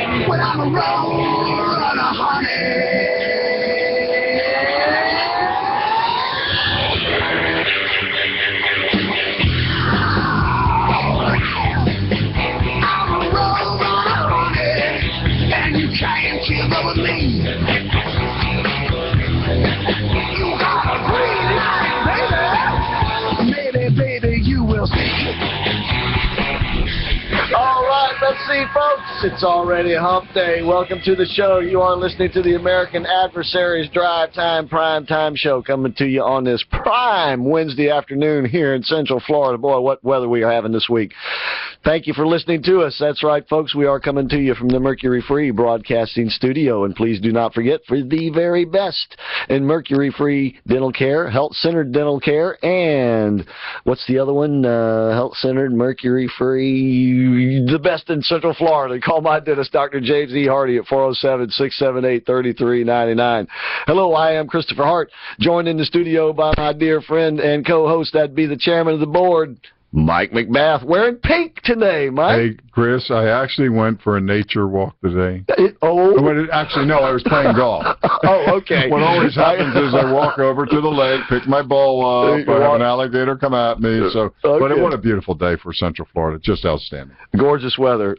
When I'm a roll, honey. Can't keep up with me. You got a green light, baby. Maybe, you will see. All right, let's see, folks. It's already hump day. Welcome to the show. You are listening to the American Adversaries Drive Time Prime Time Show, coming to you on this prime Wednesday afternoon here in Central Florida. Boy, what weather we are having this week. Thank you for listening to us. That's right, folks. We are coming to you from the Mercury Free Broadcasting Studio. And please do not forget, for the very best in Mercury Free dental care, health-centered dental care, and what's the other one? Health-centered, Mercury Free, the best in Central Florida. Call my dentist, Dr. James E. Hardy, at 407-678-3399. Hello, I am Christopher Hart, joined in the studio by my dear friend and co-host, that'd be the chairman of the board, Mike McBath, wearing pink today, Mike. Hey, Chris, I actually went for a nature walk today. Actually, no, I was playing golf. Oh, okay. What always happens is I walk over to the lake, pick my ball up, I have an alligator come at me. So, But what a beautiful day for Central Florida. Just outstanding. Gorgeous weather.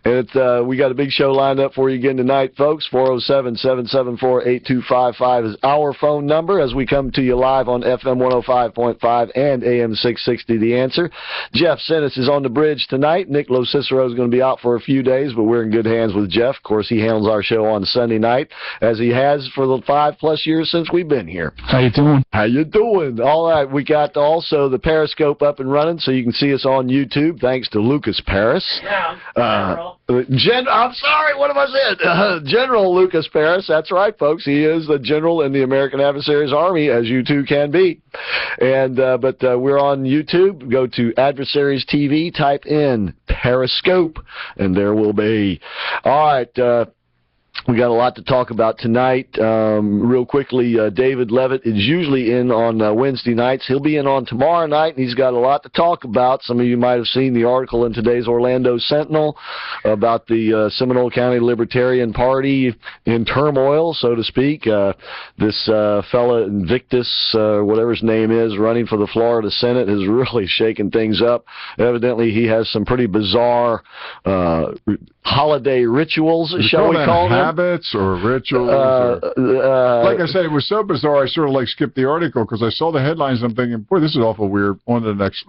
And we got a big show lined up for you again tonight, folks. 407-774-8255 is our phone number as we come to you live on FM 105.5 and AM 660, The Answer. Jeff Sinnis is on the bridge tonight. Nick Lo Cicero is going to be out for a few days, but we're in good hands with Jeff. Of course, he handles our show on Sunday night, as he has for the 5+ years since we've been here. How you doing? How you doing? All right, we got also the Pariscope up and running, so you can see us on YouTube, thanks to Lucas Paris. Yeah, I'm sorry, what have I said? General Lucas Paris, that's right, folks. He is the general in the American Adversaries Army, as you too can be. And but we're on YouTube. Go to Adversaries TV, type in Pariscope, and there will be. All right. We got a lot to talk about tonight. Real quickly, David Levitt is usually in on Wednesday nights. He'll be in on tomorrow night, and he's got a lot to talk about. Some of you might have seen the article in today's Orlando Sentinel about the Seminole County Libertarian Party in turmoil, so to speak. This fella Invictus, whatever his name is, running for the Florida Senate, has really shaken things up. Evidently, he has some pretty bizarre holiday rituals, shall we call them? Habits or rituals? Like I said, it was so bizarre, I sort of skipped the article because I saw the headlines and I'm thinking, boy, this is awful weird. On to the next.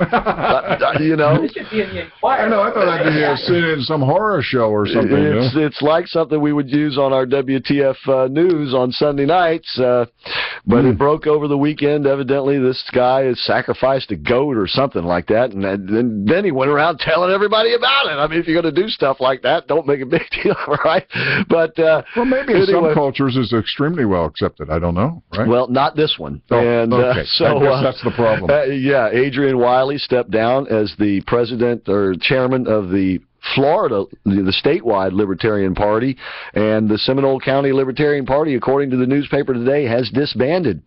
You know? This should be in the Inquirer. I know, I thought I'd be seeing it in some horror show or something. It's like something we would use on our WTF news on Sunday nights, but it broke over the weekend. Evidently, this guy has sacrificed a goat or something like that, and then he went around telling everybody about it. I mean, if you're going to do stuff like that, don't make a big deal, right? But well, maybe in some cultures it's extremely well accepted. I don't know, right? Well, not this one. Oh, and okay. so I guess that's the problem. Yeah, Adrian Wiley stepped down as the president or chairman of the Florida, the statewide Libertarian Party, and the Seminole County Libertarian Party, according to the newspaper today, has disbanded.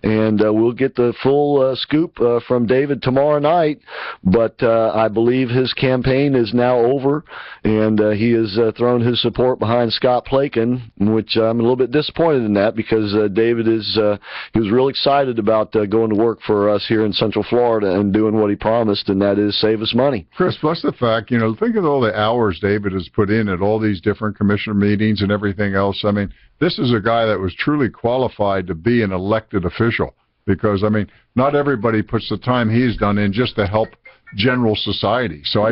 And we'll get the full scoop from David tomorrow night, but I believe his campaign is now over, and he has thrown his support behind Scott Plakin, which I'm a little bit disappointed in that, because David he was real excited about going to work for us here in Central Florida and doing what he promised, and that is save us money. Chris, plus the fact, think of all the hours David has put in at all these different commissioner meetings and everything else. I mean, this is a guy that was truly qualified to be an elected official, because, I mean, not everybody puts the time he's done in just to help general society. So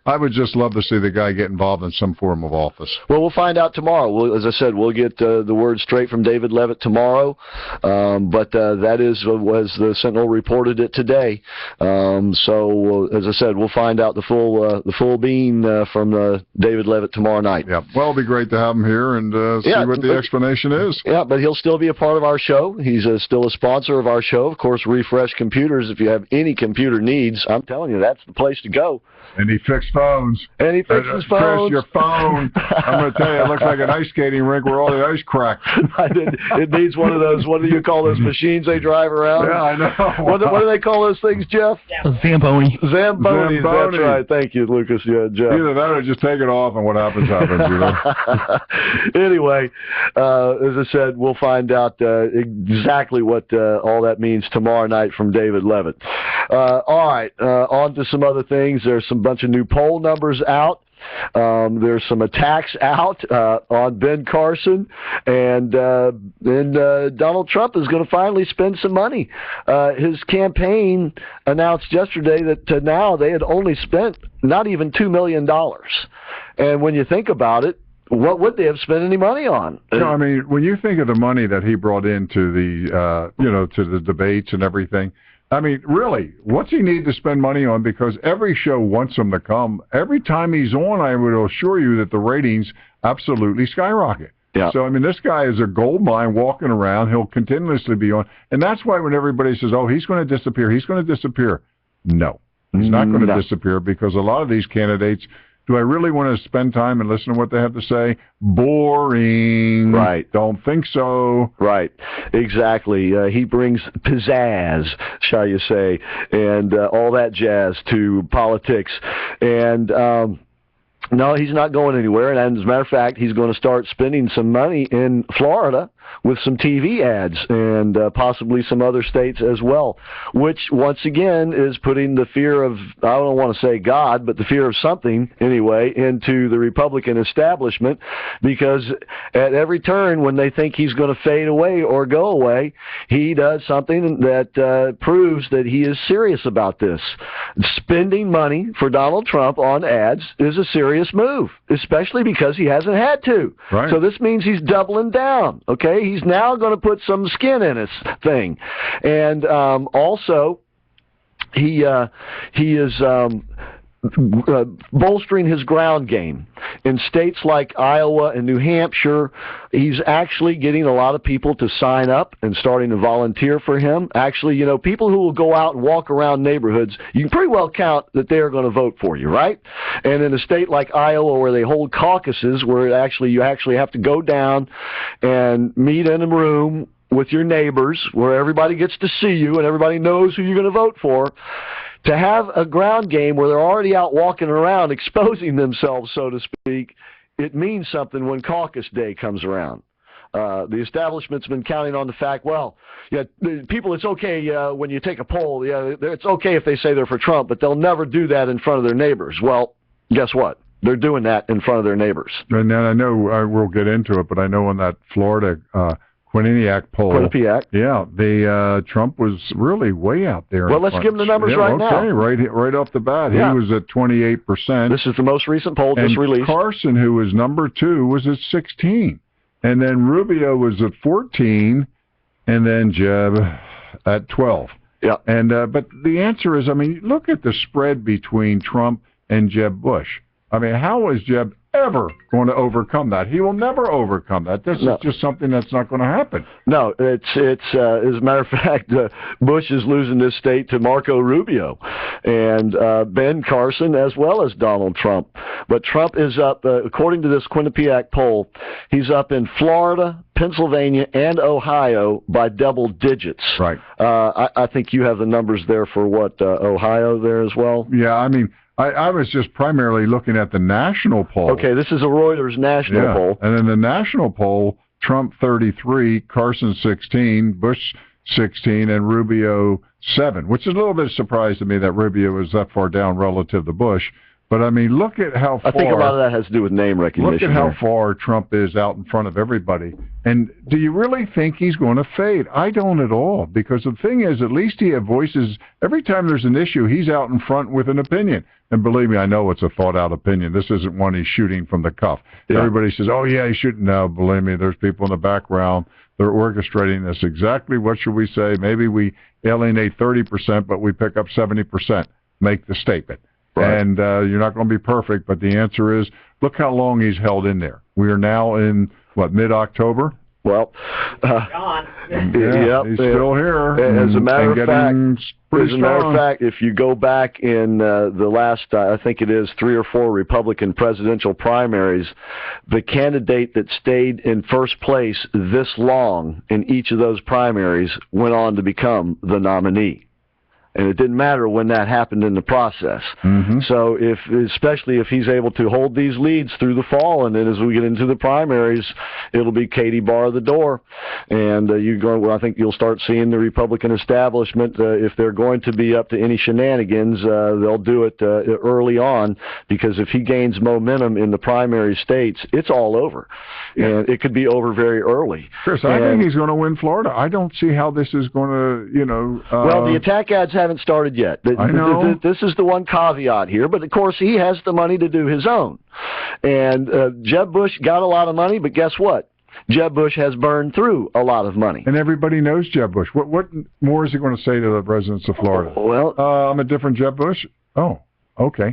I would just love to see the guy get involved in some form of office. Well, we'll find out tomorrow. As I said, we'll get the word straight from David Levitt tomorrow. But that is as the Sentinel reported it today. So, as I said, we'll find out the full bean from David Levitt tomorrow night. Yeah. Well, it'll be great to have him here and see what the explanation is. Yeah, but he'll still be a part of our show. He's still a sponsor of our show. Of course, Refresh Computers. If you have any computer needs, I'm telling you, that's the place to go. And he fixed phones. And he fixes phones. Chris, your phone. I'm going to tell you, it looks like an ice skating rink where all the ice cracked. It needs one of those, what do you call those machines they drive around? Yeah, I know. What do they call those things, Jeff? Zamboni. Zambonis, that's right. Thank you, Lucas. Yeah, Jeff. Either that or just take it off and what happens, you know. Anyway, as I said, we'll find out exactly what all that means tomorrow night from David Levitt. All right, on to some other things. There's some bunch of new poll numbers out. There's some attacks out on Ben Carson, and Donald Trump is going to finally spend some money. His campaign announced yesterday that now they had only spent not even $2 million. And when you think about it, what would they have spent any money on? No, I mean, when you think of the money that he brought into the, to the debates and everything, I mean, really, what's he need to spend money on? Because every show wants him to come. Every time he's on, I would assure you that the ratings absolutely skyrocket. Yeah. So, I mean, this guy is a gold mine walking around. He'll continuously be on. And that's why when everybody says, oh, he's going to disappear, he's going to disappear. No, he's not going to disappear, because a lot of these candidates, do I really want to spend time and listen to what they have to say? Boring. Right. Don't think so. Right. Exactly. He brings pizzazz, shall you say, and all that jazz to politics. And no, he's not going anywhere. And as a matter of fact, he's going to start spending some money in Florida with some TV ads and possibly some other states as well, which once again is putting the fear of, I don't want to say God, but the fear of something anyway into the Republican establishment, because at every turn when they think he's going to fade away or go away, he does something that proves that he is serious about this. Spending money for Donald Trump on ads is a serious move, especially because he hasn't had to. Right. So this means he's doubling down, okay? He's now going to put some skin in his thing. And also, he is bolstering his ground game. In states like Iowa and New Hampshire, he's actually getting a lot of people to sign up and starting to volunteer for him. Actually, you know, people who will go out and walk around neighborhoods, you can pretty well count that they are going to vote for you, right? And in a state like Iowa, where they hold caucuses, where you actually have to go down and meet in a room with your neighbors, where everybody gets to see you and everybody knows who you're going to vote for, to have a ground game where they're already out walking around exposing themselves, so to speak, it means something when caucus day comes around. The establishment's been counting on the fact, well, yeah, people, it's okay when you take a poll, yeah, it's okay if they say they're for Trump, but they'll never do that in front of their neighbors. Well, guess what? They're doing that in front of their neighbors. And then I know, we'll get into it, but I know on that Florida Quinnipiac poll. Quinnipiac. Yeah, Trump was really way out there. Well, let's give him the numbers right now. Okay, right off the bat. Yeah. He was at 28%. This is the most recent poll just released. Carson, who was number 2, was at 16. And then Rubio was at 14, and then Jeb at 12. Yeah. And but the answer is, I mean, look at the spread between Trump and Jeb Bush. I mean, how is Jeb ever going to overcome that? He will never overcome that. This is just something that's not going to happen. No, it's as a matter of fact, Bush is losing this state to Marco Rubio and Ben Carson as well as Donald Trump. But Trump is up, according to this Quinnipiac poll, he's up in Florida, Pennsylvania, and Ohio by double digits. Right. I think you have the numbers there for what, Ohio there as well? Yeah, I mean, I was just primarily looking at the national poll. Okay, this is a Reuters national poll. And in the national poll, Trump 33, Carson 16, Bush 16, and Rubio 7, which is a little bit surprised to me that Rubio was that far down relative to Bush. But, I mean, look at how far... I think a lot of that has to do with name recognition. Look at how far Trump is out in front of everybody. And do you really think he's going to fade? I don't at all. Because the thing is, at least he voices... Every time there's an issue, he's out in front with an opinion. And believe me, I know it's a thought-out opinion. This isn't one he's shooting from the cuff. Yeah. Everybody says, oh, yeah, he's shooting. No, believe me, there's people in the background. They're orchestrating this. Exactly what should we say? Maybe we alienate 30%, but we pick up 70%. Make the statement. Right. And you're not going to be perfect, but the answer is, look how long he's held in there. We are now in, what, mid-October? Well, yeah, he's still here. As a matter of strong. fact, if you go back in the last, I think it is 3 or 4 Republican presidential primaries, the candidate that stayed in first place this long in each of those primaries went on to become the nominee. And it didn't matter when that happened in the process. So especially if he's able to hold these leads through the fall, and then as we get into the primaries, it'll be Katie bar the door. And I think you'll start seeing the Republican establishment, if they're going to be up to any shenanigans, they'll do it early on, because if he gains momentum in the primary states, it's all over. And it could be over very early. Chris, I think he's going to win Florida. I don't see how this is going to, well, the attack ads haven't started yet. I know. This is the one caveat here, but of course he has the money to do his own. And Jeb Bush got a lot of money, but guess what? Jeb Bush has burned through a lot of money. And everybody knows Jeb Bush. What more is he going to say to the residents of Florida? Well, I'm a different Jeb Bush? Oh, okay.